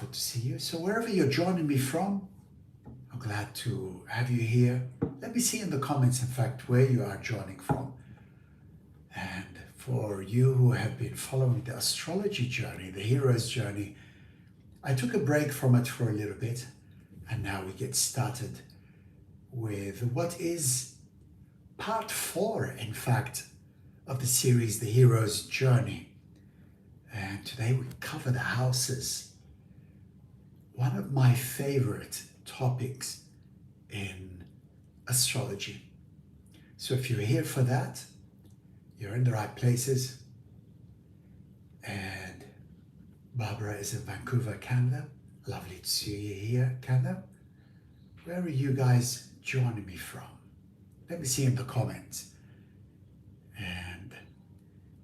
wonderful to see you. So wherever you're joining me from, I'm glad to have you here. Let me see in the comments, in fact, where you are joining from. And for you who have been following the astrology journey, the hero's journey, I took a break from it for a little bit, and now we get started with what is part 4, in fact, of the series, The Hero's Journey. And today we cover the houses. One of my favorite topics in astrology. So if you're here for that, you're in the right places. And Barbara is in Vancouver, Canada. Lovely to see you here, Canada. Where are you guys joining me from? Let me see in the comments. And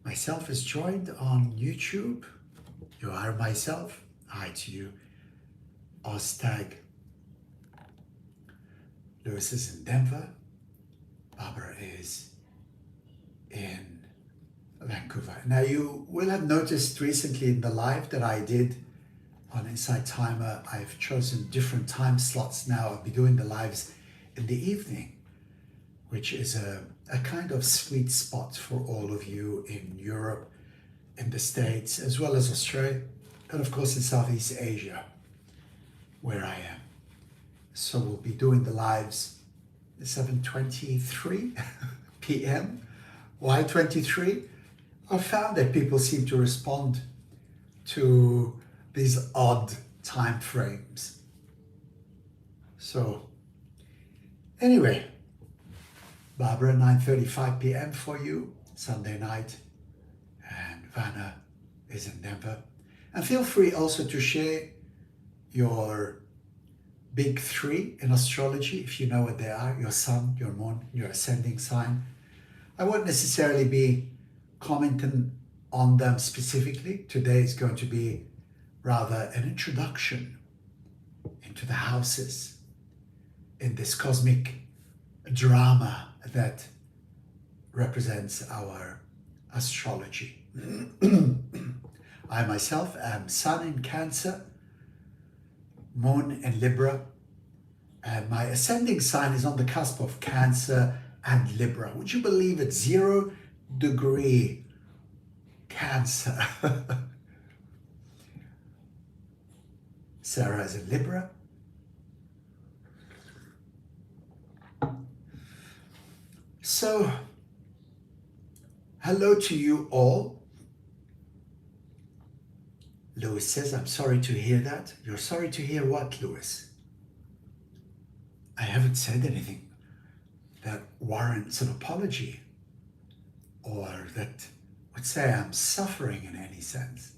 myself is joined on YouTube. You are myself. Hi to you. Ostag. Lewis is in Denver. Barbara is in Vancouver. Now you will have noticed recently in the live that I did on Insight Timer, I've chosen different time slots now. I'll be doing the lives in the evening, which is a kind of sweet spot for all of you in Europe, in the States, as well as Australia, and of course in Southeast Asia, where I am. So we'll be doing the lives at 7:23 p.m. Why 23? I found that people seem to respond to these odd time frames. So anyway, Barbara, 9:35 p.m. for you, Sunday night, and Vanna is in Denver. And feel free also to share your big 3 in astrology, if you know what they are, your sun, your moon, your ascending sign. I won't necessarily be commenting on them specifically. Today is going to be rather an introduction into the houses in this cosmic drama that represents our astrology. I myself am Sun in Cancer, Moon in Libra, and my ascending sign is on the cusp of Cancer and Libra. Would you believe it? 0 degree Cancer. Sarah is in Libra. So, hello to you all. Lewis says, I'm sorry to hear that. You're sorry to hear what, Lewis? I haven't said anything that warrants an apology or that would say I'm suffering in any sense.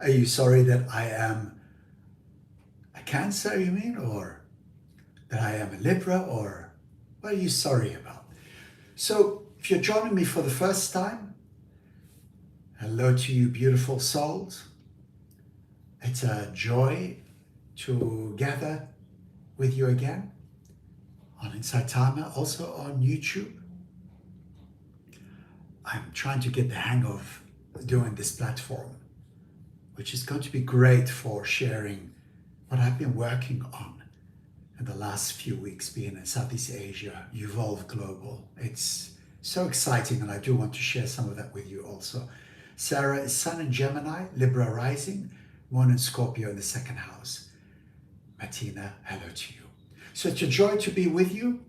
Are you sorry that I am a Cancer, you mean? Or that I am a Libra? Or what are you sorry about? So if you're joining me for the first time, hello to you beautiful souls. It's a joy to gather with you again on Insight Timer, also on YouTube. I'm trying to get the hang of doing this platform, which is going to be great for sharing what I've been working on in the last few weeks, being in Southeast Asia, Evolve Global. It's so exciting, and I do want to share some of that with you also. Sarah is Sun in Gemini, Libra rising, Moon in Scorpio in the 2nd house. Martina, hello to you. So it's a joy to be with you.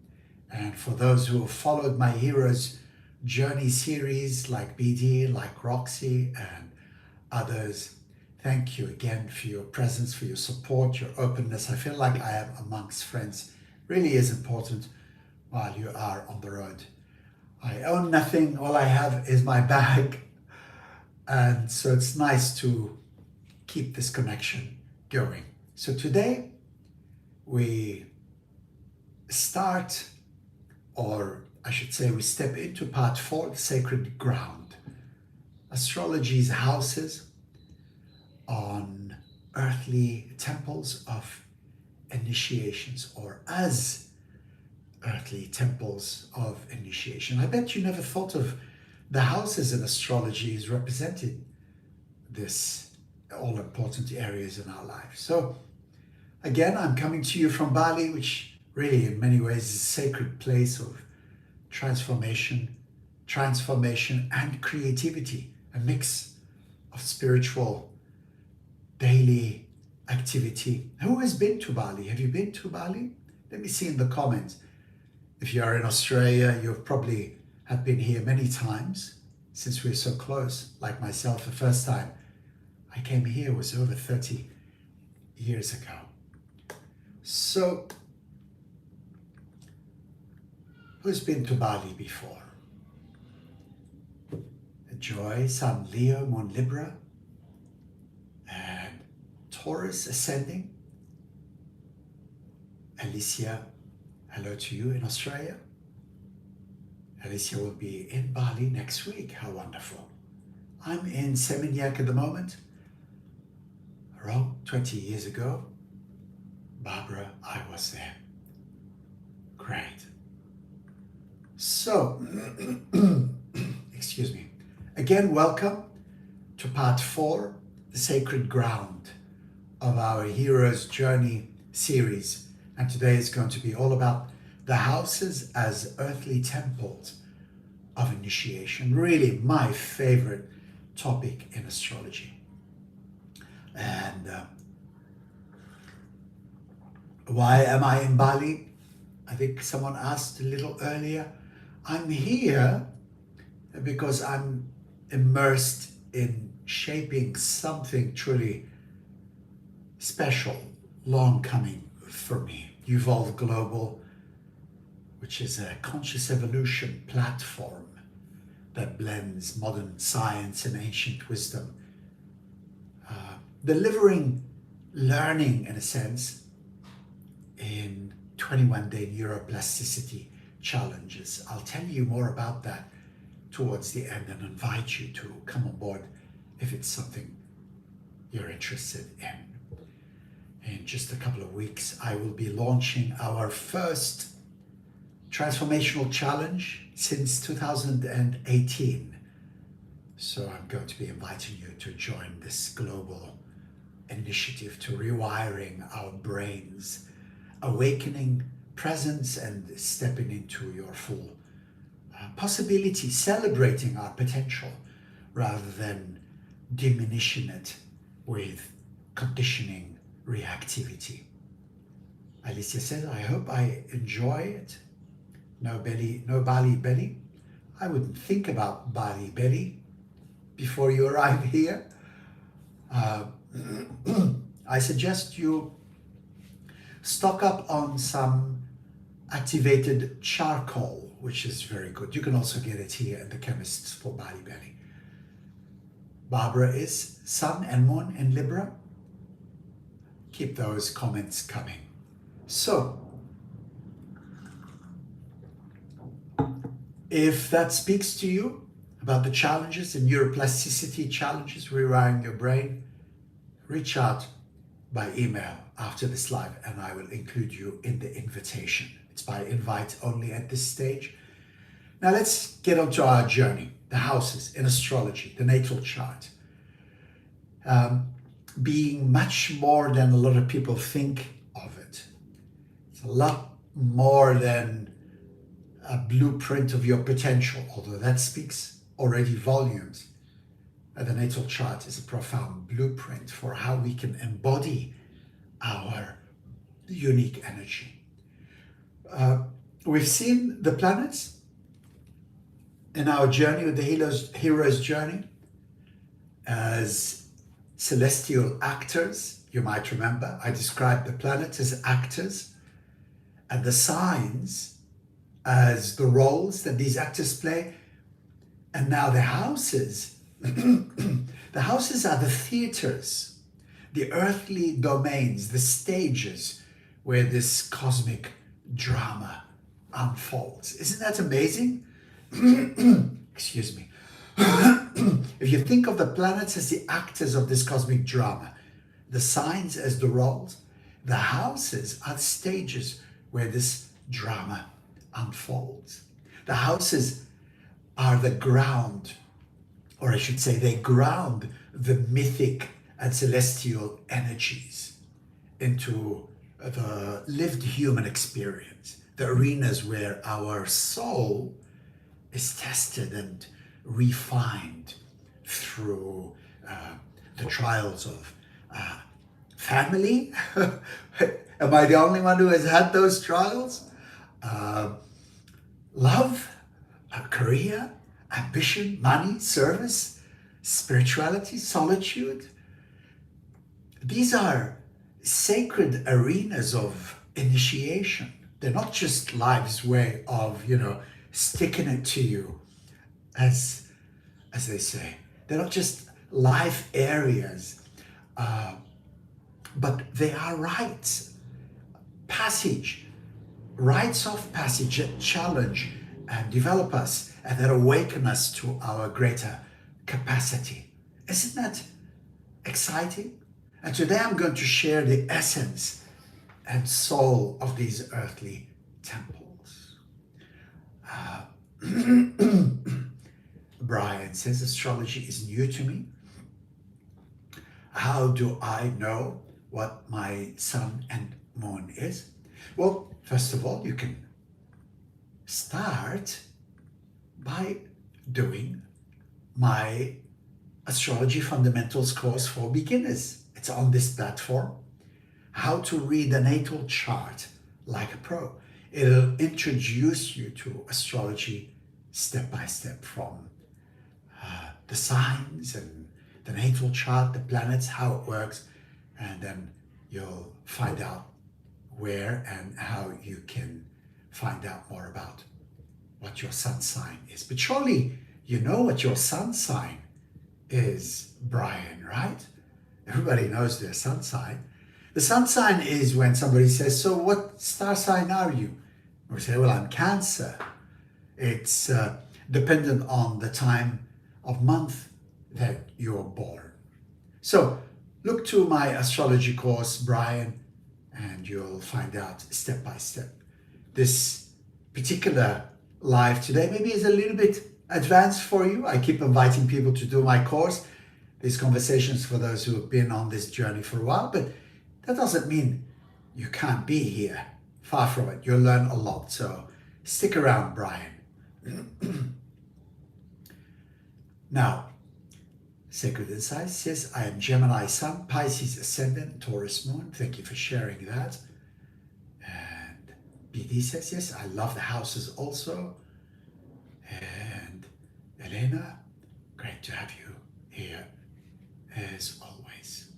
And for those who have followed my Hero's Journey series, like BD, like Roxy, and others, thank you again for your presence, for your support, your openness. I feel like I am amongst friends. Really is important while you are on the road. I own nothing. All I have is my bag. And so it's nice to keep this connection going. So today we start, or I should say we step into part 4, the sacred ground. Astrology's houses on earthly temples of initiations, or as earthly temples of initiation. I bet you never thought of the houses in astrology as represented this all important areas in our life. So again, I'm coming to you from Bali, which really in many ways is a sacred place of transformation and creativity, a mix of spiritual daily activity. Who has been to Bali? Have you been to Bali? Let me see in the comments. If you are in Australia, you probably have been here many times since we're so close. Like myself, the first time I came here was over 30 years ago. So, who's been to Bali before? Joy, Sun, Leo, Moon, Libra, and Taurus ascending. Alicia, hello to you in Australia. Alicia will be in Bali next week. How wonderful. I'm in Seminyak at the moment. Around 20 years ago. Barbara, I was there. Great. So, excuse me. Again, welcome to part 4, the sacred ground of our Hero's Journey series. And today is going to be all about the houses as earthly temples of initiation. Really my favorite topic in astrology. And why am I in Bali? I think someone asked a little earlier. I'm here because I'm immersed in shaping something truly special, long coming for me. Evolve Global, which is a conscious evolution platform that blends modern science and ancient wisdom, delivering learning in a sense in 21-day neuroplasticity challenges. I'll tell you more about that towards the end and invite you to come on board if it's something you're interested in. In just a couple of weeks, I will be launching our first transformational challenge since 2018. So I'm going to be inviting you to join this global initiative to rewiring our brains, awakening presence and stepping into your full possibility, celebrating our potential rather than diminishing it with conditioning reactivity. Alicia says, I hope I enjoy it. No Bali belly. I wouldn't think about Bali belly before you arrive here. I suggest you stock up on some activated charcoal, which is very good. You can also get it here at the chemists for Bali belly. Barbara is Sun and Moon in Libra. Keep those comments coming. So, if that speaks to you about the challenges, the neuroplasticity challenges, rewiring your brain, reach out by email after this live and I will include you in the invitation. It's by invite only at this stage. Now let's get on to our journey, the houses in astrology, the natal chart. Being much more than a lot of people think of it. It's a lot more than a blueprint of your potential, although that speaks already volumes. The natal chart is a profound blueprint for how we can embody our unique energy. We've seen the planets in our journey with the hero's journey as celestial actors. You might remember I described the planets as actors and the signs as the roles that these actors play. And now the houses, the houses are the theaters, the earthly domains, the stages where this cosmic drama unfolds. Isn't that amazing? Excuse me. If you think of the planets as the actors of this cosmic drama, the signs as the roles, the houses are the stages where this drama unfolds. The houses are the ground, or I should say they ground the mythic and celestial energies into the lived human experience, the arenas where our soul is tested and refined through the trials of family. Am I the only one who has had those trials? Love, career, ambition, money, service, spirituality, solitude. These are sacred arenas of initiation. They're not just life's way of, sticking it to you, as they say. They're not just life areas, but they are rites, rites of passage that challenge and develop us and that awaken us to our greater capacity. Isn't that exciting? And today I'm going to share the essence and soul of these earthly temples. Brian says, astrology is new to me. How do I know what my sun and moon is? Well, first of all, you can start by doing my Astrology Fundamentals course for beginners. It's on this platform. How to read a natal chart like a pro. It'll introduce you to astrology step by step, from the signs and the natal chart, the planets, how it works, and then you'll find out where and how you can find out more about what your sun sign is. But surely you know what your sun sign is, Brian, right? Everybody knows their sun sign. The sun sign is when somebody says, so what star sign are you? We say, well, I'm Cancer. It's dependent on the time of month that you're born. So look to my astrology course, Brian, and you'll find out step by step. This particular live today maybe is a little bit advanced for you. I keep inviting people to do my course. These conversations for those who have been on this journey for a while, but that doesn't mean you can't be here. Far from it. You'll learn a lot. So stick around, Brian. Now, Sacred Insight says, I am Gemini Sun, Pisces Ascendant, Taurus Moon. Thank you for sharing that. And BD says, yes, I love the houses also. And Elena, great to have you here as always.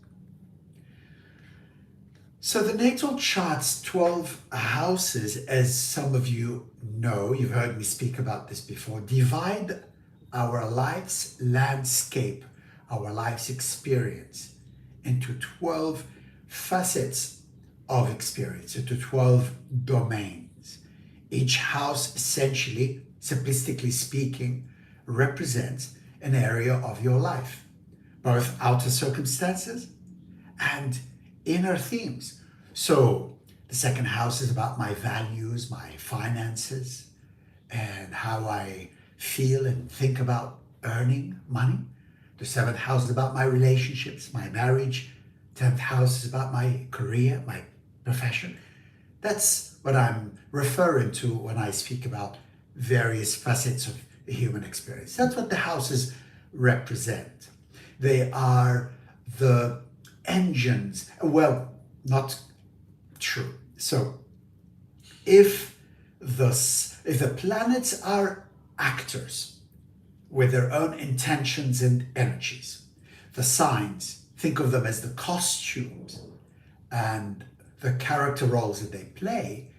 So the natal chart's 12 houses, as some of you know, you've heard me speak about this before, divide our life's landscape, our life's experience into 12 facets of experience, into 12 domains. Each house, essentially, simplistically speaking, represents an area of your life, both outer circumstances and inner themes. So the second house is about my values, my finances, and how I feel and think about earning money. The seventh house is about my relationships, my marriage. 10th house is about my career, my profession. That's what I'm referring to when I speak about various facets of the human experience. That's what the houses represent. They are the engines. Well, not true. So if the planets are actors with their own intentions and energies, the signs, think of them as the costumes and the character roles that they play,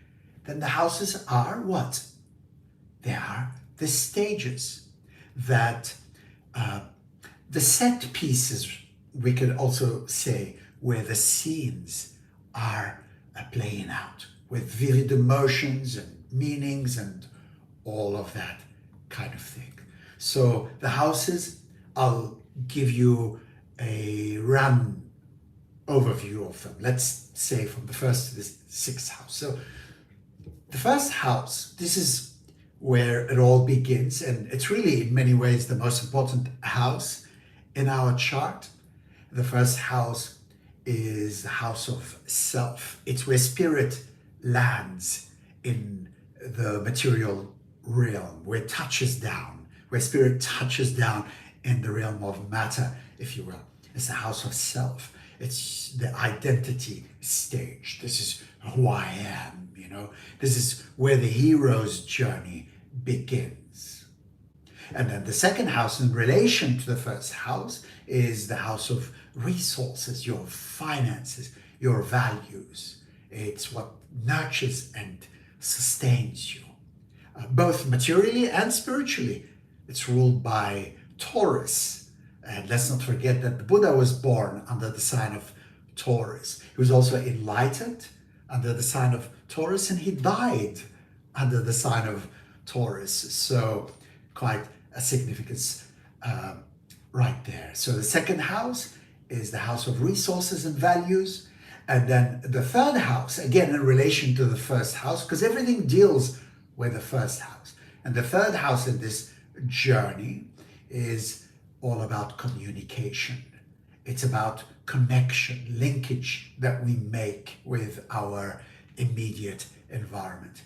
then the houses are what? They are the stages that the set pieces, we could also say, where the scenes are playing out with vivid emotions and meanings and all of that kind of thing. So the houses, I'll give you a run overview of them. Let's say from the first to the sixth house. So the first house, this is where it all begins, and it's really in many ways the most important house in our chart. The first house is the house of self. It's where spirit lands in the material realm, where it touches down, where spirit touches down in the realm of matter, if you will. It's the house of self. It's the identity stage. This is who I am, you know. This is where the hero's journey begins. And then the second house, in relation to the first house, is the house of resources, your finances, your values. It's what nurtures and sustains you, both materially and spiritually. It's ruled by Taurus. And let's not forget that the Buddha was born under the sign of Taurus. He was also enlightened under the sign of Taurus, and he died under the sign of Taurus. So quite a significance right there. So the second house is the house of resources and values. And then the third house, again, in relation to the first house, because everything deals with the first house. And the third house in this journey is all about communication. It's about connection, linkage that we make with our immediate environment.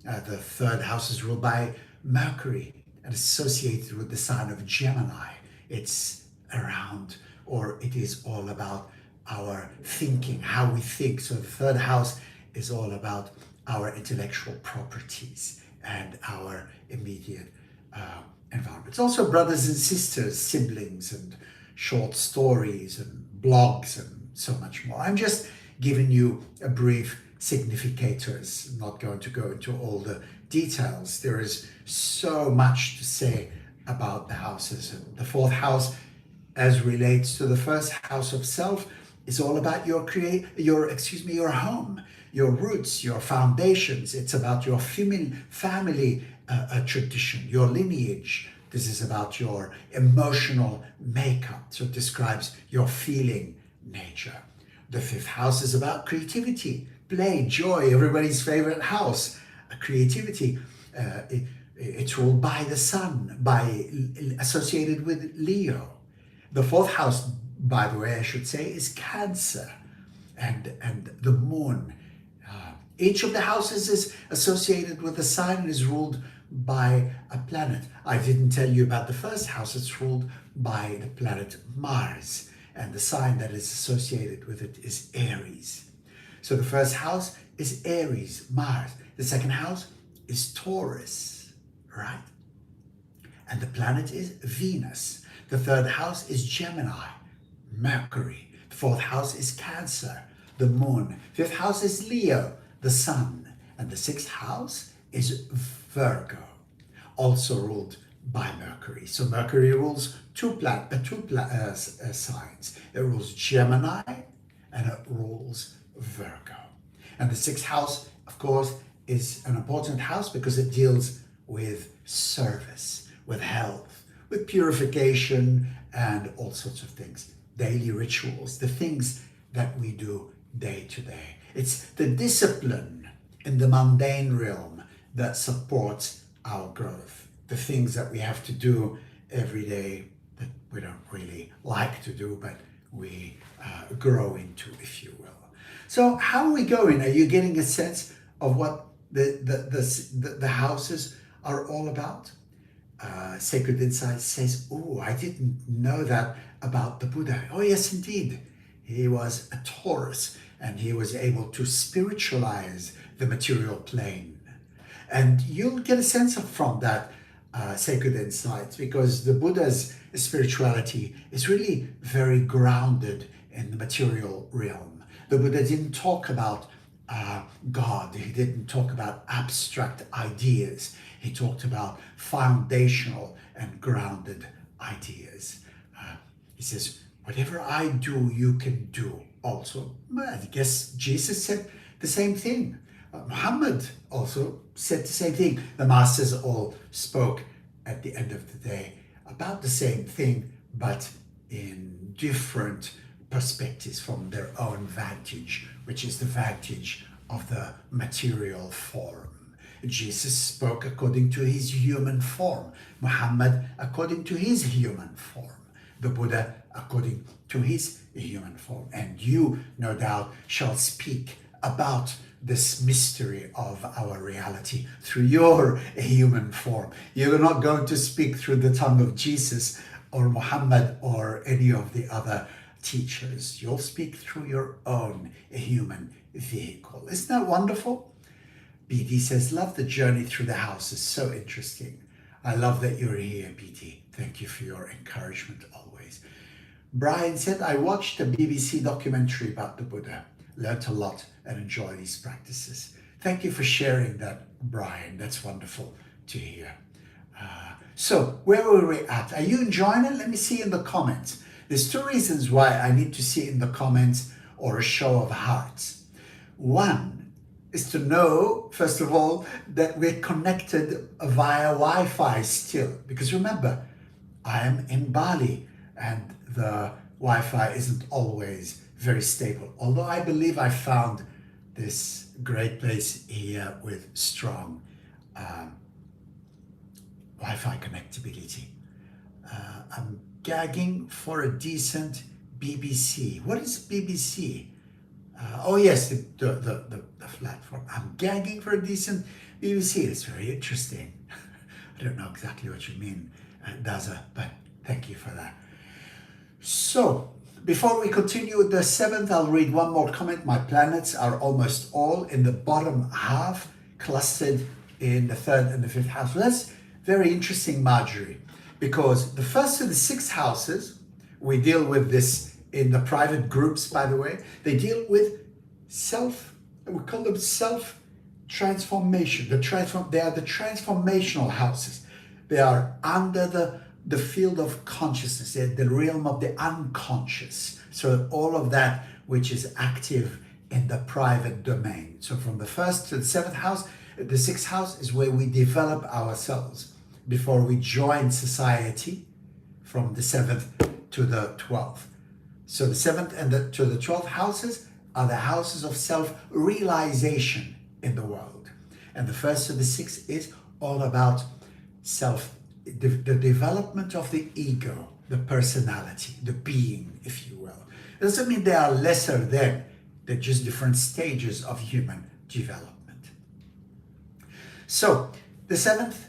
The third house is ruled by Mercury and associated with the sign of Gemini. It's around, or it is all about our thinking, how we think. So the third house is all about our intellectual properties and our immediate environment. It's also brothers and sisters, siblings, and short stories and blogs and so much more. I'm just giving you a brief significators. I'm not going to go into all the details. There is so much to say about the houses. The fourth house, as relates to the first house of self, is all about your home, your roots, your foundations. It's about your family tradition, your lineage. This is about your emotional makeup. So it describes your feeling nature. The fifth house is about creativity, play, joy, everybody's favorite house, creativity. It's ruled by the sun, associated with Leo. The fourth house, by the way, I should say, is Cancer, and the moon. Each of the houses is associated with a sign and is ruled by a planet. I didn't tell you about the first house. It's ruled by the planet Mars, and the sign that is associated with it is Aries. So the first house is Aries, Mars. The second house is Taurus, right? And the planet is Venus. The third house is Gemini, Mercury. The fourth house is Cancer, the moon. Fifth house is Leo, the sun. And the sixth house is Virgo, also ruled by Mercury. So Mercury rules two signs. It rules Gemini and it rules Virgo. And the sixth house, of course, is an important house because it deals with service, with health, with purification, and all sorts of things. Daily rituals, the things that we do day to day. It's the discipline in the mundane realm that supports our growth. The things that we have to do every day that we don't really like to do, but we grow into, if you will. So how are we going? Are you getting a sense of what the houses are all about? Sacred Insight says, oh, I didn't know that about the Buddha. Oh, yes, indeed. He was a Taurus, and he was able to spiritualize the material plane. And you'll get a sense from that Sacred Insights, because the Buddha's spirituality is really very grounded in the material realm. The Buddha didn't talk about God. He didn't talk about abstract ideas. He talked about foundational and grounded ideas. He says, whatever I do, you can do also. I guess Jesus said the same thing. Muhammad also said the same thing. The masters all spoke at the end of the day about the same thing, but in different perspectives from their own vantage, which is the vantage of the material form. Jesus spoke according to his human form, Muhammad according to his human form, the Buddha according to his human form. And you, no doubt, shall speak about this mystery of our reality through your human form. You're not going to speak through the tongue of Jesus or Muhammad or any of the other teachers. You'll speak through your own human vehicle. Isn't that wonderful? BD says, love the journey through the house. It's so interesting. I love that you're here, BD. Thank you for your encouragement always. Brian said, I watched a BBC documentary about the Buddha, learned a lot and enjoy these practices. Thank you for sharing that, Brian. That's wonderful to hear. So where were we at? Are you enjoying it? Let me see in the comments. There's two reasons why I need to see in the comments or a show of hearts. One is to know, first of all, that we're connected via Wi-Fi still. Because remember, I am in Bali and the Wi-Fi isn't always very stable. Although I believe I found this great place here with strong Wi-Fi connectivity. I'm gagging for a decent BBC. What is BBC? Oh yes, the platform. I'm gagging for a decent BBC. It's very interesting. I don't know exactly what you mean, Daza, but thank you for that. So, before we continue with the 7th, I'll read one more comment. My planets are almost all in the bottom half, clustered in the 3rd and the 5th house. Well, that's very interesting, Marjorie, because the 1st to the 6th houses, we deal with this in the private groups, by the way, they deal with we call them self-transformation. They are the transformational houses. They are under the field of consciousness, the realm of the unconscious. So all of that which is active in the private domain. So from the 1st to the 7th house, the 6th house is where we develop ourselves before we join society from the 7th to the 12th. So the 7th and to the 12th houses are the houses of self-realization in the world. And the 1st to the 6th is all about the development of the ego, the personality, the being, if you will. It doesn't mean they are lesser than, they're just different stages of human development. So the 7th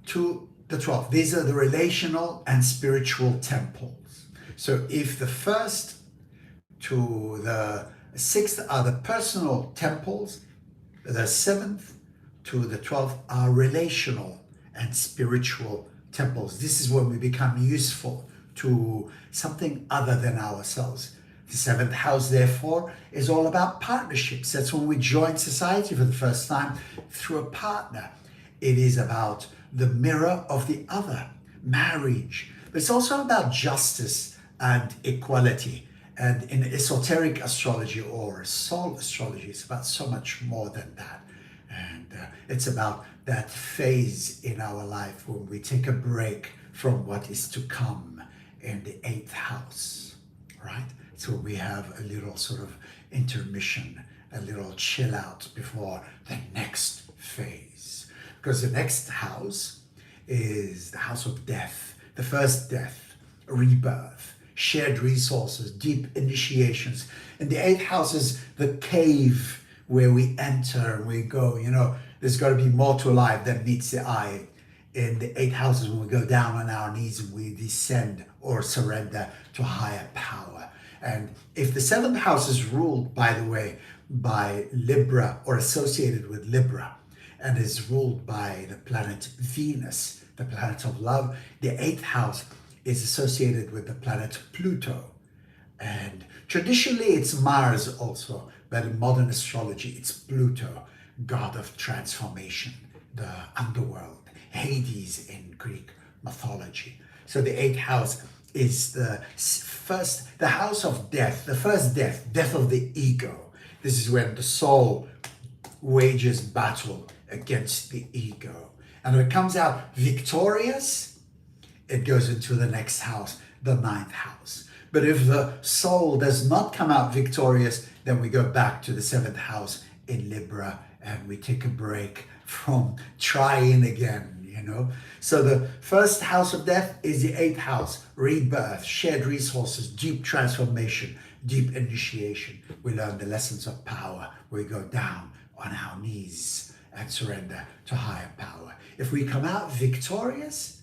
to the 12th, these are the relational and spiritual temples. So if the 1st to the 6th are the personal temples, the 7th to the 12th are relational and spiritual temples. This is when we become useful to something other than ourselves. The 7th house, therefore, is all about partnerships. That's when we join society for the first time through a partner. It is about the mirror of the other, marriage. But it's also about justice and equality. And in esoteric astrology or soul astrology, it's about so much more than that. And it's about that phase in our life when we take a break from what is to come in the 8th house, right? So we have a little sort of intermission, a little chill out before the next phase. Because the next house is the house of death, the first death, rebirth, shared resources, deep initiations. And the 8th house is the cave where we enter and we go, there's got to be more to life than meets the eye. In the 8th house is when we go down on our knees and we descend or surrender to higher power. And if the 7th house is ruled, by the way, by Libra or associated with Libra, and is ruled by the planet Venus, the planet of love, the 8th house is associated with the planet Pluto. And traditionally it's Mars also, but in modern astrology it's Pluto, god of transformation, the underworld, Hades in Greek mythology. So the 8th house is the house of death, the first death of the ego. This is when the soul wages battle against the ego. And when it comes out victorious, it goes into the next house, the 9th house. But if the soul does not come out victorious, then we go back to the 7th house in Libra and we take a break from trying again, know. So the first house of death is the 8th house, rebirth, shared resources, deep transformation, deep initiation. We learn the lessons of power. We go down on our knees and surrender to higher power. If we come out victorious,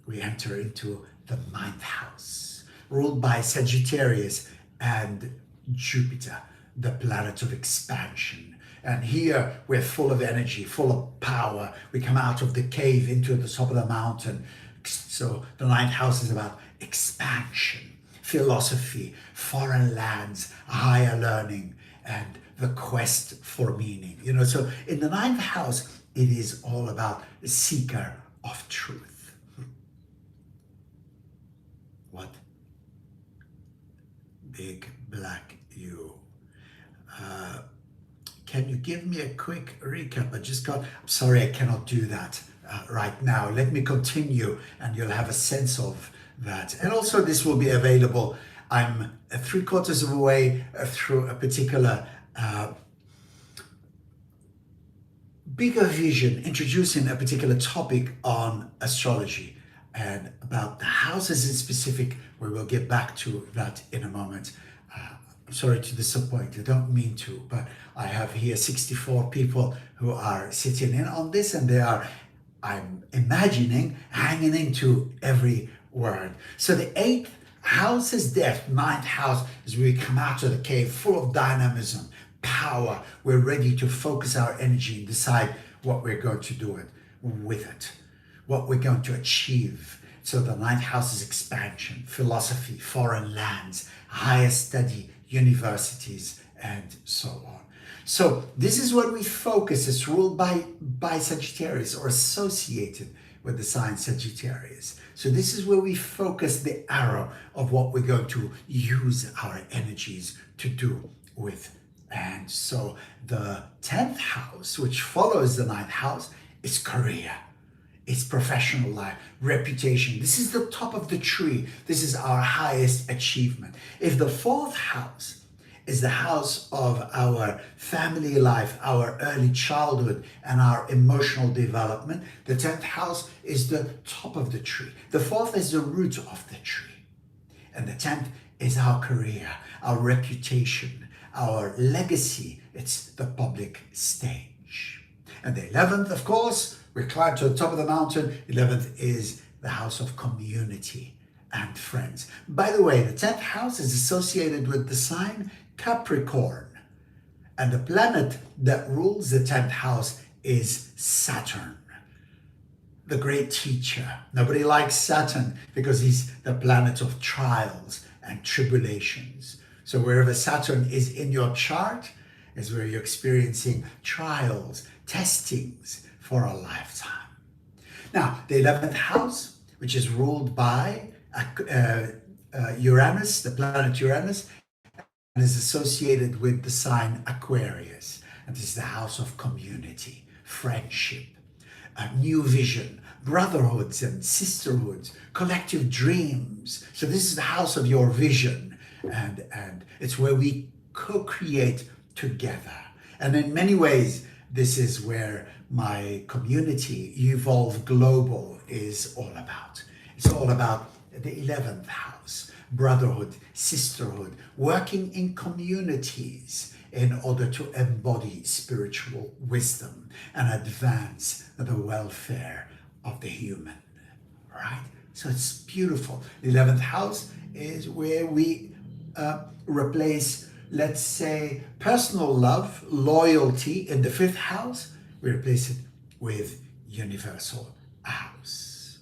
we enter into the 9th house, ruled by Sagittarius and Jupiter, the planet of expansion. And here we're full of energy, full of power. We come out of the cave into the top of the mountain. So the 9th house is about expansion, philosophy, foreign lands, higher learning, and the quest for meaning. You know, so in the 9th house, it is all about the seeker of truth. What? Big black you. Can you give me a quick recap? I'm sorry, I cannot do that right now. Let me continue and you'll have a sense of that. And also this will be available. I'm 3/4 of the way through a particular bigger vision, introducing a particular topic on astrology and about the houses in specific. We will get back to that in a moment. I'm sorry to disappoint, I don't mean to, but I have here 64 people who are sitting in on this, and they are, I'm imagining, hanging into every word. So the 8th house is death, 9th house is where we come out of the cave full of dynamism, power. We're ready to focus our energy and decide what we're going to do with it, what we're going to achieve. So the 9th house is expansion, philosophy, foreign lands, higher study, universities, and so on. So this is what we focus. It's ruled by Sagittarius, or associated with the sign Sagittarius. So this is where we focus the arrow of what we're going to use our energies to do with. And so the 10th house, which follows the 9th house, is career. It's professional life, reputation. This is the top of the tree. This is our highest achievement. If the 4th house is the house of our family life, our early childhood, and our emotional development, the 10th house is the top of the tree. The 4th is the root of the tree. And the 10th is our career, our reputation, our legacy. It's the public stage. And the 11th, of course, we climb to the top of the mountain. 11th is the house of community and friends. By the way, the 10th house is associated with the sign Capricorn. And the planet that rules the 10th house is Saturn, the great teacher. Nobody likes Saturn because he's the planet of trials and tribulations. So wherever Saturn is in your chart is where you're experiencing trials, testings for a lifetime. Now, the 11th house, which is ruled by Uranus, the planet Uranus, and is associated with the sign Aquarius. And this is the house of community, friendship, a new vision, brotherhoods and sisterhoods, collective dreams. So this is the house of your vision, and it's where we co-create together. And in many ways, this is where my community, Evolve Global, is all about. It's all about the 11th house, brotherhood, sisterhood, working in communities in order to embody spiritual wisdom and advance the welfare of the human, right? So it's beautiful. The 11th house is where we replace, let's say, personal love, loyalty. In the 5th house, we replace it with universal house.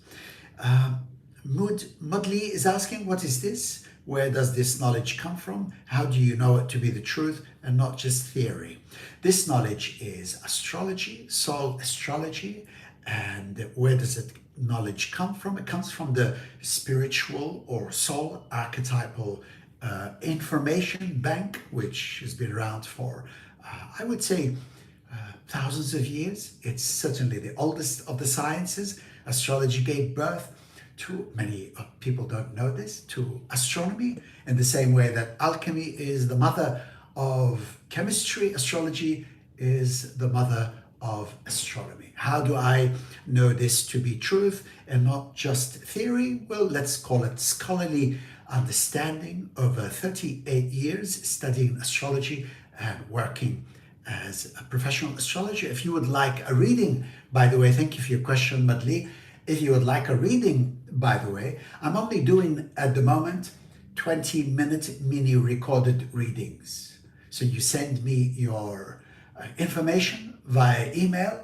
Mudley is asking, what is this? Where does this knowledge come from? How do you know it to be the truth and not just theory? This knowledge is astrology, soul astrology. And where does it knowledge come from? It comes from the spiritual or soul archetypal information bank, which has been around for, I would say, thousands of years. It's certainly the oldest of the sciences. Astrology gave birth to, many people don't know this, to astronomy, in the same way that alchemy is the mother of chemistry. Astrology is the mother of astronomy. How do I know this to be truth and not just theory? Well, let's call it scholarly understanding over 38 years studying astrology and working as a professional astrologer. If you would like a reading, by the way, thank you for your question, Madli. If you would like a reading, by the way, I'm only doing at the moment 20-minute mini recorded readings. So you send me your information via email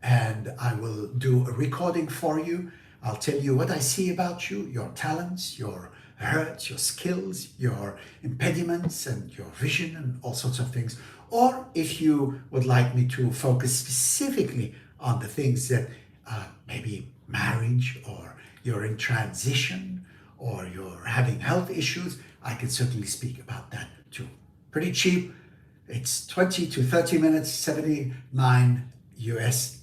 and I will do a recording for you. I'll tell you what I see about you, your talents, your hurts, your skills, your impediments and your vision and all sorts of things. Or if you would like me to focus specifically on the things that maybe marriage, or you're in transition, or you're having health issues, I can certainly speak about that too. Pretty cheap. It's 20 to 30 minutes, $79 US.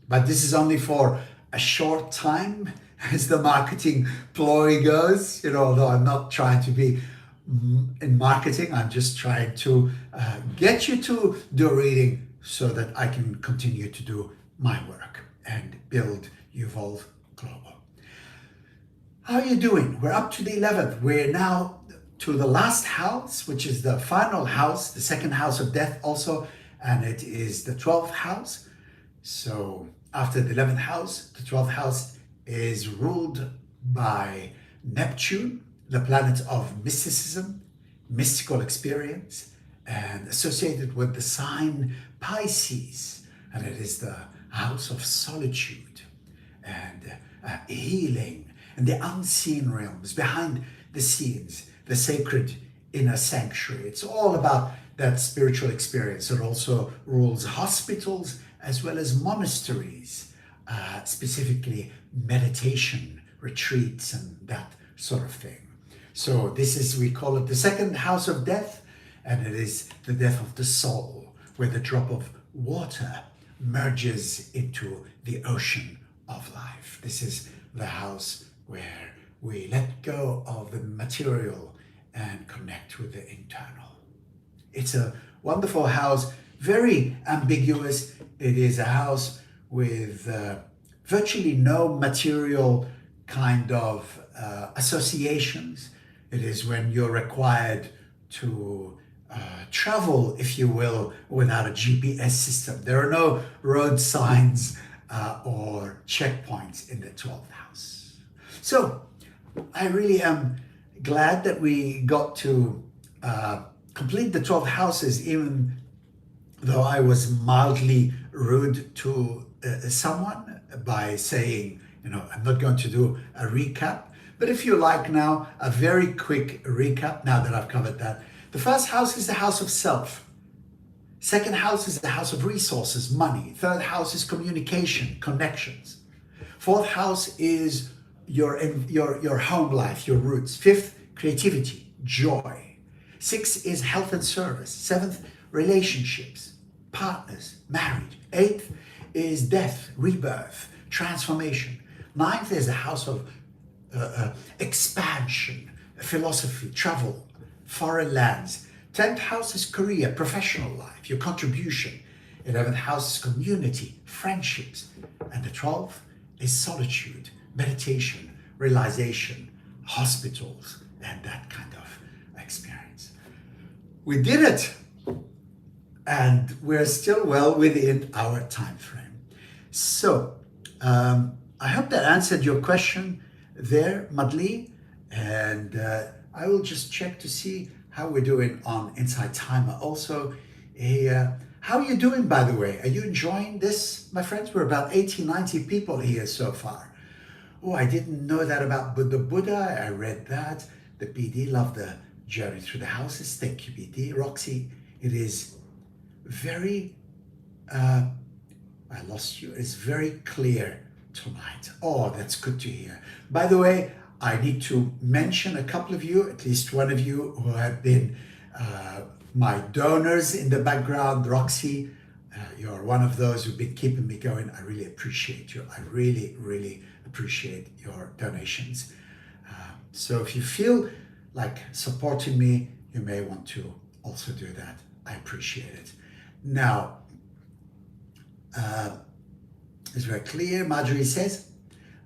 But this is only for a short time, as the marketing ploy goes. Although I'm not trying to be in marketing, I'm just trying to get you to do a reading so that I can continue to do my work and build Evolve Global. How are you doing? We're up to the 11th. We're now to the last house, which is the final house, the second house of death also, and it is the 12th house. So after the 11th house, the 12th house is ruled by Neptune, the planet of mysticism, mystical experience, and associated with the sign Pisces. And it is the house of solitude and healing and the unseen realms, behind the scenes, the sacred inner sanctuary. It's all about that spiritual experience. It also rules hospitals as well as monasteries, specifically meditation retreats and that sort of thing. So this is, we call it the second house of death, and it is the death of the soul, where the drop of water merges into the ocean of life. This is the house where we let go of the material and connect with the internal. It's a wonderful house, very ambiguous. It is a house with virtually no material kind of associations. It is when you're required to travel, if you will, without a GPS system. There are no road signs or checkpoints in the 12th house. So I really am glad that we got to complete the 12 houses, even though I was mildly rude to someone by saying, I'm not going to do a recap. But if you like now, a very quick recap, now that I've covered that. The first house is the house of self. Second house is the house of resources, money. Third house is communication, connections. Fourth house is your home life, your roots. Fifth, creativity, joy. Sixth is health and service. Seventh, relationships, partners, marriage. Eighth is death, rebirth, transformation. Ninth is the house of expansion, philosophy, travel, foreign lands. 10th house is career, professional life, your contribution. 11th house is community, friendships. And the 12th is solitude, meditation, realization, hospitals, and that kind of experience. We did it, and we're still well within our time frame. So I hope that answered your question there, Madli, and I will just check to see how we're doing on Inside Timer. Also, how are you doing, by the way? Are you enjoying this, my friends? We're about 80, 90 people here so far. Oh, I didn't know that about Buddha. I read that. The BD loved the journey through the houses. Thank you, BD. Roxy, it is very, I lost you. It's very clear tonight. Oh, that's good to hear. By the way, I need to mention a couple of you, at least one of you who have been my donors in the background. Roxy, you're one of those who've been keeping me going. I really appreciate you. I really, really appreciate your donations. So if you feel like supporting me, you may want to also do that. I appreciate it. Now, It's very clear. Marjorie says,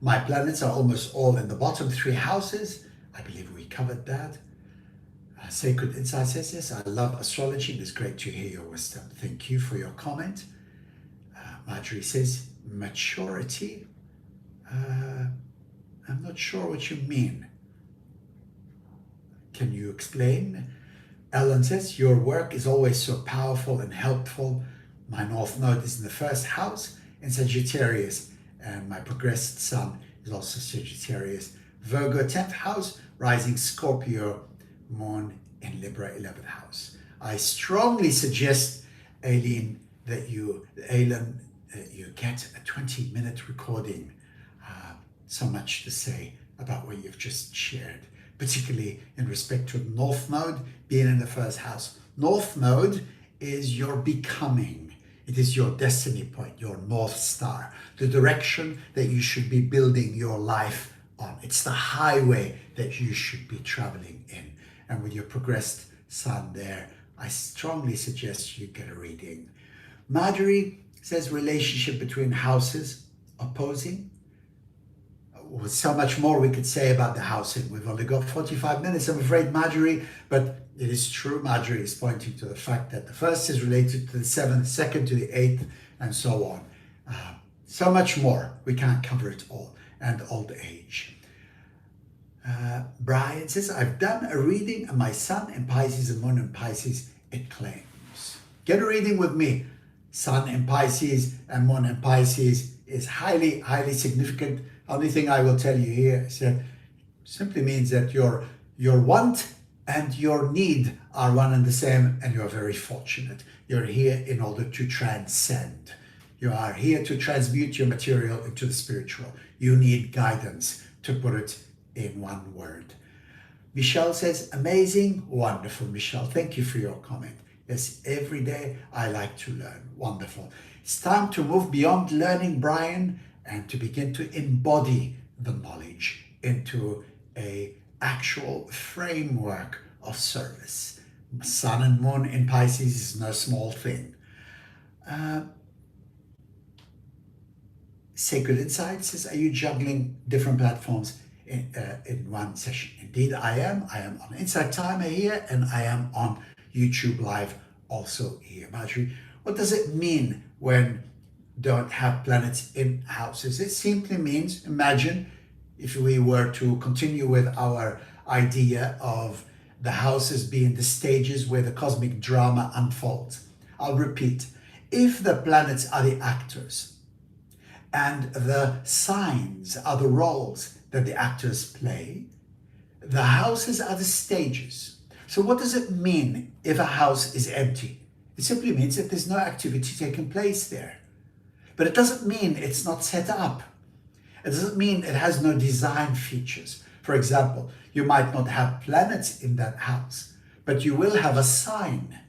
my planets are almost all in the bottom 3 houses. I believe we covered that. Sacred Insight says, yes, I love astrology. It is great to hear your wisdom. Thank you for your comment. Marjorie says, maturity. I'm not sure what you mean. Can you explain? Ellen says, your work is always so powerful and helpful. My North Node is in the 1st house in Sagittarius, and my progressed Sun is also Sagittarius. Virgo 10th house, rising Scorpio, Moon in Libra 11th house. I strongly suggest, Aileen, that you get a 20-minute recording. So much to say about what you've just shared, particularly in respect to North Node being in the 1st house. North Node is your becoming. It is your destiny point, your North Star, the direction that you should be building your life on. It's the highway that you should be traveling in. And with your progressed Sun there, I strongly suggest you get a reading. Marjorie says relationship between houses opposing. With so much more we could say about the housing. We've only got 45 minutes, I'm afraid, Marjorie, but it is true. Marjorie is pointing to the fact that the 1st is related to the 7th, 2nd to the 8th, and so on. So much more. We can't cover it all. And old age. Brian says, I've done a reading and my Sun in Pisces and Moon in Pisces, it claims. Get a reading with me. Sun in Pisces and Moon in Pisces is highly, highly significant. Only thing I will tell you here is that simply means that your want and your need are one and the same, and you are very fortunate. You're here in order to transcend. You are here to transmute your material into the spiritual. You need guidance, to put it in one word. Michelle says, amazing, wonderful. Michelle, thank you for your comment. Yes, every day I like to learn. Wonderful. It's time to move beyond learning, Brian, and to begin to embody the knowledge into a actual framework of service. Sun and Moon in Pisces is no small thing. Sacred Insight says, are you juggling different platforms in one session? Indeed, I am. I am on Insight Timer here, and I am on YouTube Live also here. Marjorie, what does it mean when don't have planets in houses? It simply means, imagine if we were to continue with our idea of the houses being the stages where the cosmic drama unfolds. I'll repeat, if the planets are the actors and the signs are the roles that the actors play, the houses are the stages. So what does it mean if a house is empty? It simply means that there's no activity taking place there. But it doesn't mean it's not set up. It doesn't mean it has no design features. For example, you might not have planets in that house, but you will have a sign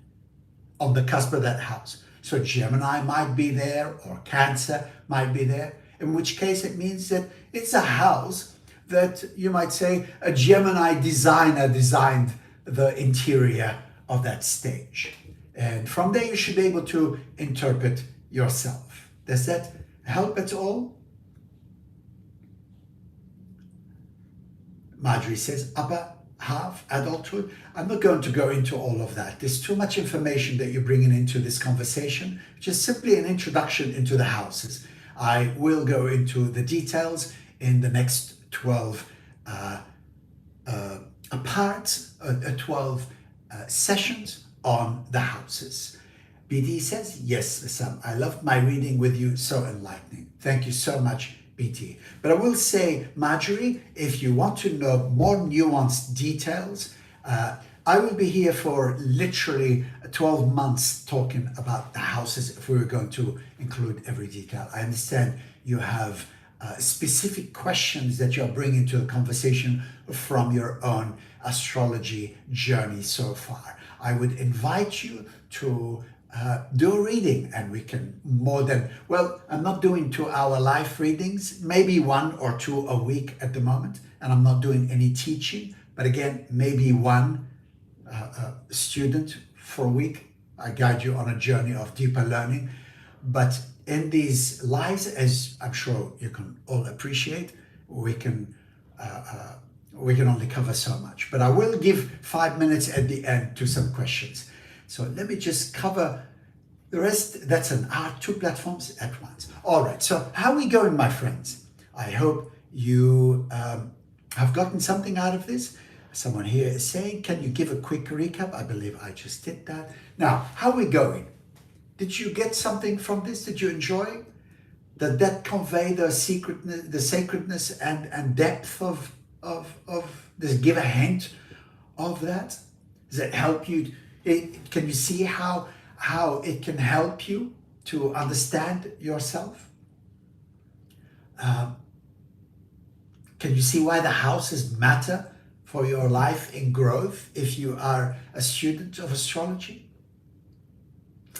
on the cusp of that house. So Gemini might be there, or Cancer might be there, in which case it means that it's a house that you might say a Gemini designer designed the interior of that stage. And from there you should be able to interpret yourself. Does that help at all? Marjorie says, upper half, adulthood. I'm not going to go into all of that. There's too much information that you're bringing into this conversation, which is simply an introduction into the houses. I will go into the details in the next 12 sessions on the houses. BT says, yes, Sam, I loved my reading with you, so enlightening. Thank you so much, BT. But I will say, Marjorie, if you want to know more nuanced details, I will be here for literally 12 months talking about the houses if we were going to include every detail. I understand you have specific questions that you're bringing to the conversation from your own astrology journey so far. I would invite you to do a reading, and we can I'm not doing 2-hour live readings, maybe 1 or 2 a week at the moment, and I'm not doing any teaching, but again, maybe one student for a week. I guide you on a journey of deeper learning, but in these lives, as I'm sure you can all appreciate, we can only cover so much. But I will give 5 minutes at the end to some questions. So let me just cover the rest. That's an hour, 2 platforms at once. All right, so how are we going, my friends? I hope you have gotten something out of this. Someone here is saying, can you give a quick recap? I believe I just did that. Now, how are we going? Did you get something from this? Did you enjoy? Did that convey the secretness, the sacredness and depth of does it give a hint of that? Does it help you? Can you see how it can help you to understand yourself? Can you see why the houses matter for your life in growth if you are a student of astrology?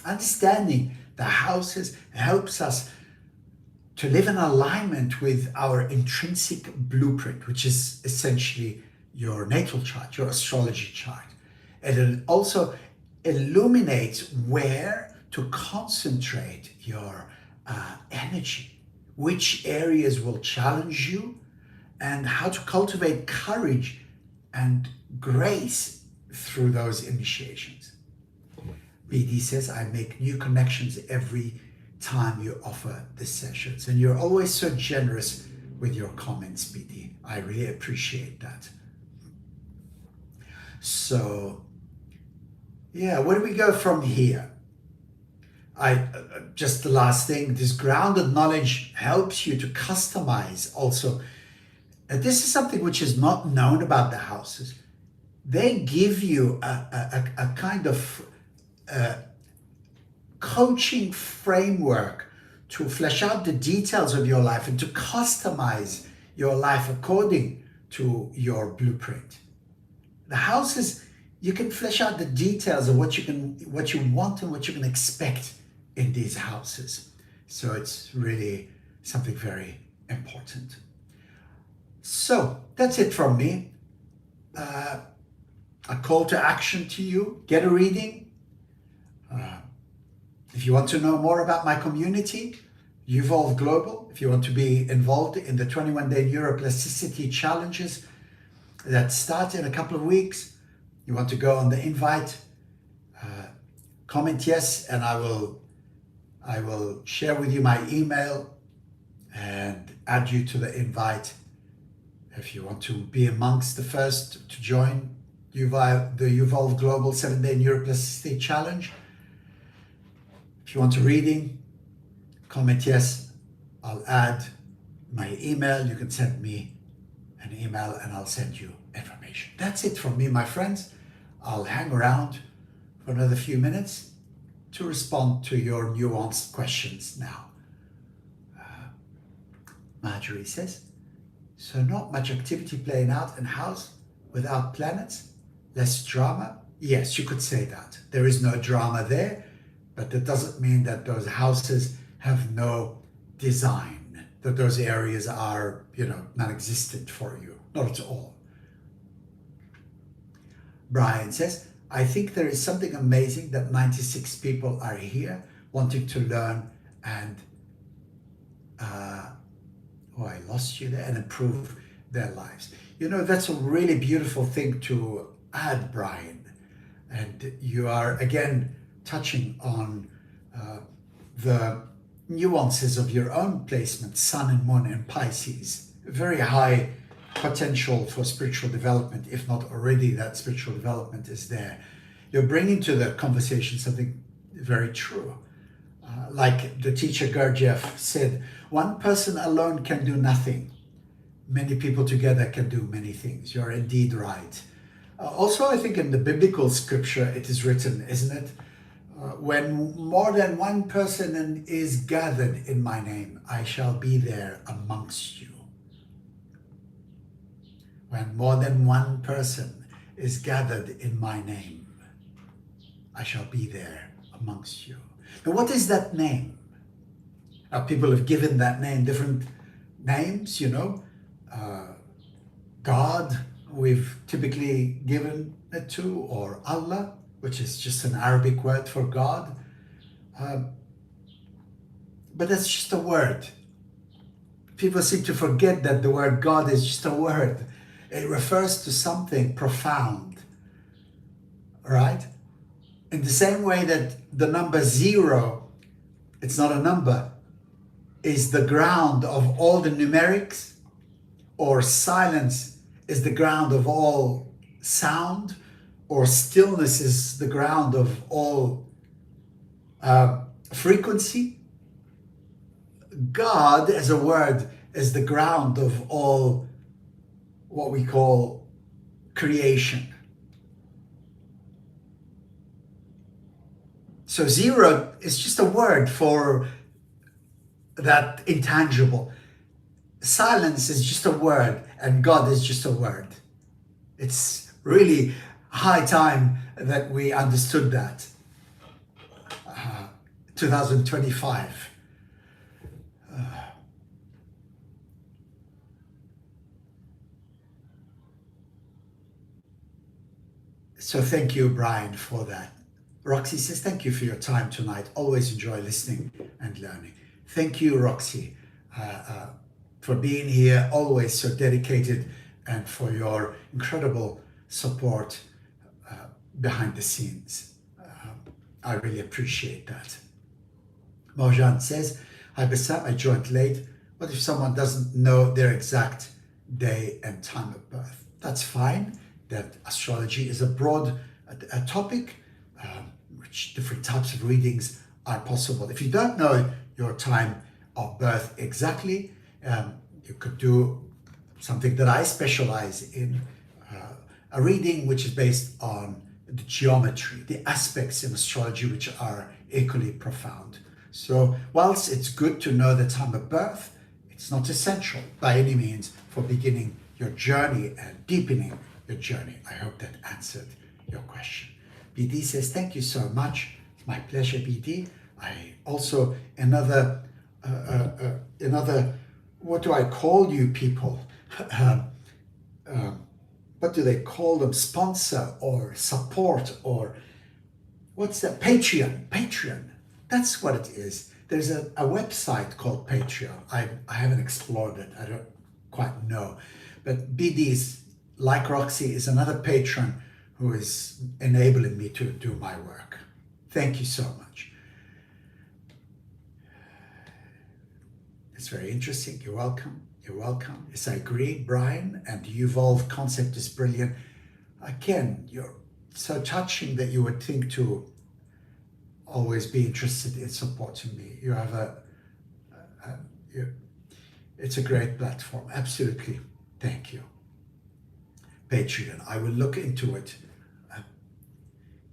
Understanding the houses helps us to live in alignment with our intrinsic blueprint, which is essentially your natal chart, your astrology chart. And it also illuminates where to concentrate your energy, which areas will challenge you, and how to cultivate courage and grace through those initiations. BD says, I make new connections every time you offer the sessions. And you're always so generous with your comments, BD. I really appreciate that. So, yeah, where do we go from here? Just the last thing, this grounded knowledge helps you to customize also. This is something which is not known about the houses. They give you a kind of coaching framework to flesh out the details of your life and to customize your life according to your blueprint. The houses, you can flesh out the details of what you want and what you can expect in these houses. So it's really something very important. So that's it from me. A call to action to you: get a reading. If you want to know more about my community, Evolve Global, if you want to be involved in the 21-day neuroplasticity challenges that start in a couple of weeks, you want to go on the invite, comment yes, and I will share with you my email and add you to the invite. If you want to be amongst the first to join the Evolve Global 7-day neuroplasticity challenge. If you want a reading, comment yes, I'll add my email. You can send me an email and I'll send you information. That's it from me, my friends. I'll hang around for another few minutes to respond to your nuanced questions now. Marjorie says, so not much activity playing out in house without planets, less drama? Yes, you could say that. There is no drama there. But that doesn't mean that those houses have no design, that those areas are, non-existent for you. Not at all. Brian says, I think there is something amazing that 96 people are here wanting to learn and, I lost you there, and improve their lives. That's a really beautiful thing to add, Brian. And you are, again, touching on the nuances of your own placement, Sun and Moon and Pisces. Very high potential for spiritual development, if not already that spiritual development is there. You're bringing to the conversation something very true. Like the teacher Gurdjieff said, one person alone can do nothing. Many people together can do many things. You're indeed right. Also, I think in the biblical scripture, it is written, isn't it? When more than one person is gathered in my name, I shall be there amongst you. When more than one person is gathered in my name, I shall be there amongst you. Now, what is that name? People have given that name different names, God, we've typically given it to, or Allah, which is just an Arabic word for God. but that's just a word. People seem to forget that the word God is just a word. It refers to something profound, right? In the same way that the number 0, it's not a number, is the ground of all the numerics, or silence is the ground of all sound, or stillness is the ground of all frequency. God as a word is the ground of all what we call creation. So 0 is just a word for that intangible. Silence is just a word, and God is just a word. It's really high time that we understood that. 2025. So thank you, Brian, for that. Roxy says, thank you for your time tonight. Always enjoy listening and learning. Thank you, Roxy, for being here, always so dedicated, and for your incredible support behind the scenes. I really appreciate that. Mojan says, hi Bassam, I joined late. What if someone doesn't know their exact day and time of birth? That's fine. That astrology is a broad topic, which different types of readings are possible. If you don't know your time of birth exactly, you could do something that I specialize in, a reading which is based on the geometry, the aspects in astrology which are equally profound. So whilst it's good to know the time of birth, it's not essential by any means for beginning your journey and deepening your journey. I hope that answered your question. BD says, thank you so much. It's my pleasure, BD. I also, another, what do I call you people? What do they call them? Sponsor or support, or what's that? Patreon. That's what it is. There's a website called Patreon. I haven't explored it. I don't quite know. But BD's, like Roxy, is another patron who is enabling me to do my work. Thank you so much. It's very interesting. You're welcome. You're welcome. Yes, I agree, Brian. And the evolved concept is brilliant. Again, you're so touching that you would think to always be interested in supporting me. You have it's a great platform. Absolutely. Thank you. Patreon. I will look into it.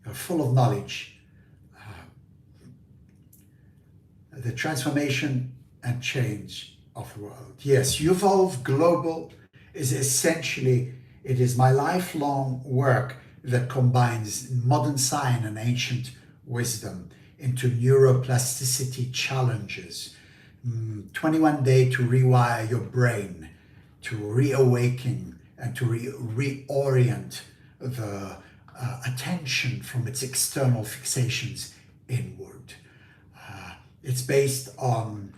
You're full of knowledge. The transformation and change of the world. Yes, Evolve Global is essentially, it is my lifelong work that combines modern science and ancient wisdom into neuroplasticity challenges. 21 days to rewire your brain, to reawaken and to reorient the attention from its external fixations inward. It's based on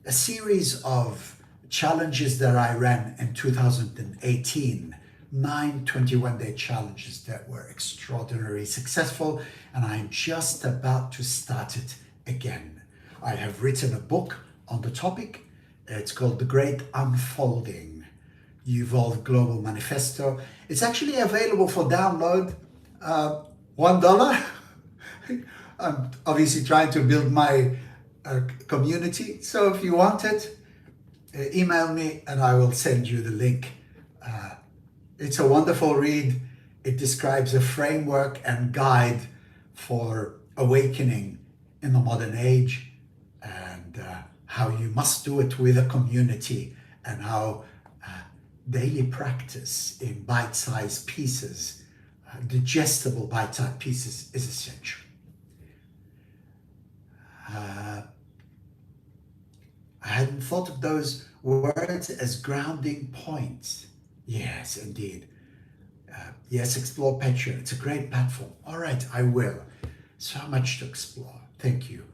a series of challenges that I ran in 2018, 9 21-day challenges that were extraordinarily successful, and I'm just about to start it again. I have written a book on the topic. It's called The Great Unfolding, Evolve Global Manifesto. It's actually available for download, $1. I'm obviously trying to build my community. So if you want it, email me and I will send you the link. It's a wonderful read. It describes a framework and guide for awakening in the modern age, and how you must do it with a community, and how daily practice in bite-sized pieces, digestible bite-sized pieces, is essential. I hadn't thought of those words as grounding points. Yes, indeed. Yes, explore Patreon. It's a great platform. All right, I will. So much to explore. Thank you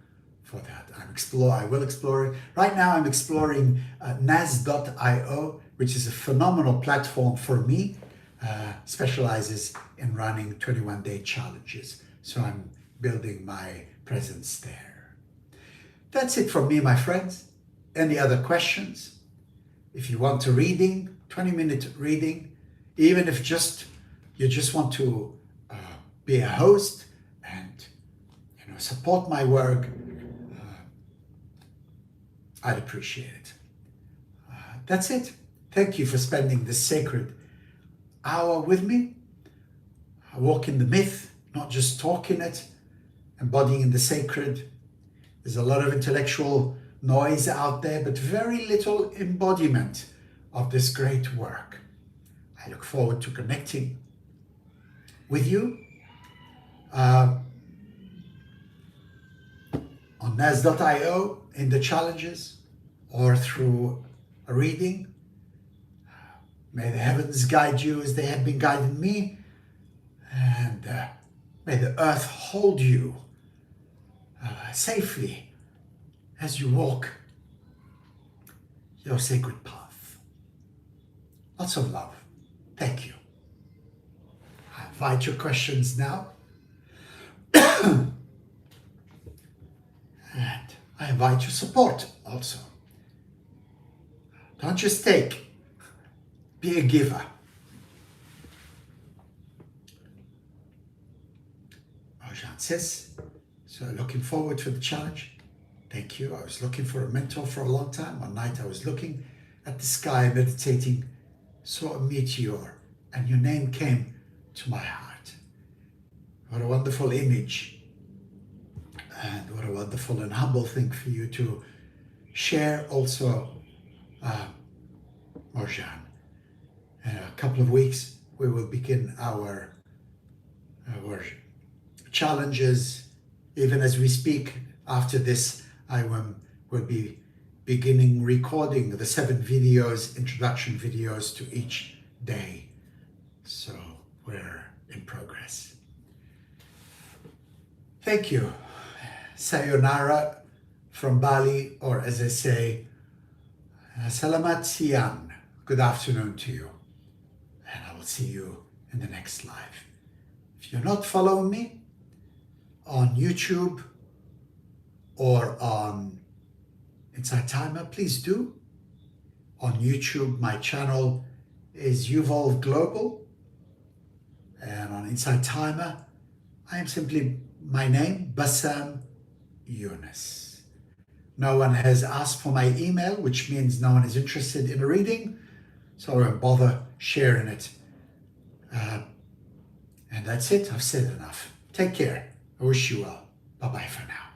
for that. I will explore it. Right now I'm exploring nas.io, which is a phenomenal platform for me, specializes in running 21-day challenges. So I'm building my presence there. That's it from me, my friends. Any other questions? If you want a reading, 20-minute reading, even if you just want to be a host and support my work, I'd appreciate it. That's it. Thank you for spending this sacred hour with me. I walk in the myth, not just talking it, embodying the sacred. There's a lot of intellectual noise out there, but very little embodiment of this great work. I look forward to connecting with you on nas.io in the challenges or through a reading. May the heavens guide you as they have been guiding me, and may the earth hold you safely as you walk your sacred path. Lots of love. Thank you. I invite your questions now. And I invite your support also. Don't just take, be a giver. Ojan says, so looking forward to the challenge. Thank you. I was looking for a mentor for a long time. One night I was looking at the sky, meditating, saw a meteor, and your name came to my heart. What a wonderful image. And what a wonderful and humble thing for you to share also, Marjan. In a couple of weeks, we will begin our challenges. Even as we speak, after this, I will be beginning recording the 7 videos, introduction videos to each day. So we're in progress. Thank you. Sayonara from Bali, or as I say, Salamat siang. Good afternoon to you. And I will see you in the next live. If you're not following me on YouTube or on Inside Timer, please do. On YouTube, my channel is Yuval Global. And on Inside Timer, I am simply my name, Bassam Yunus. No one has asked for my email, which means no one is interested in a reading, so I won't bother sharing it. And that's it. I've said enough. Take care. I wish you well. Bye-bye for now.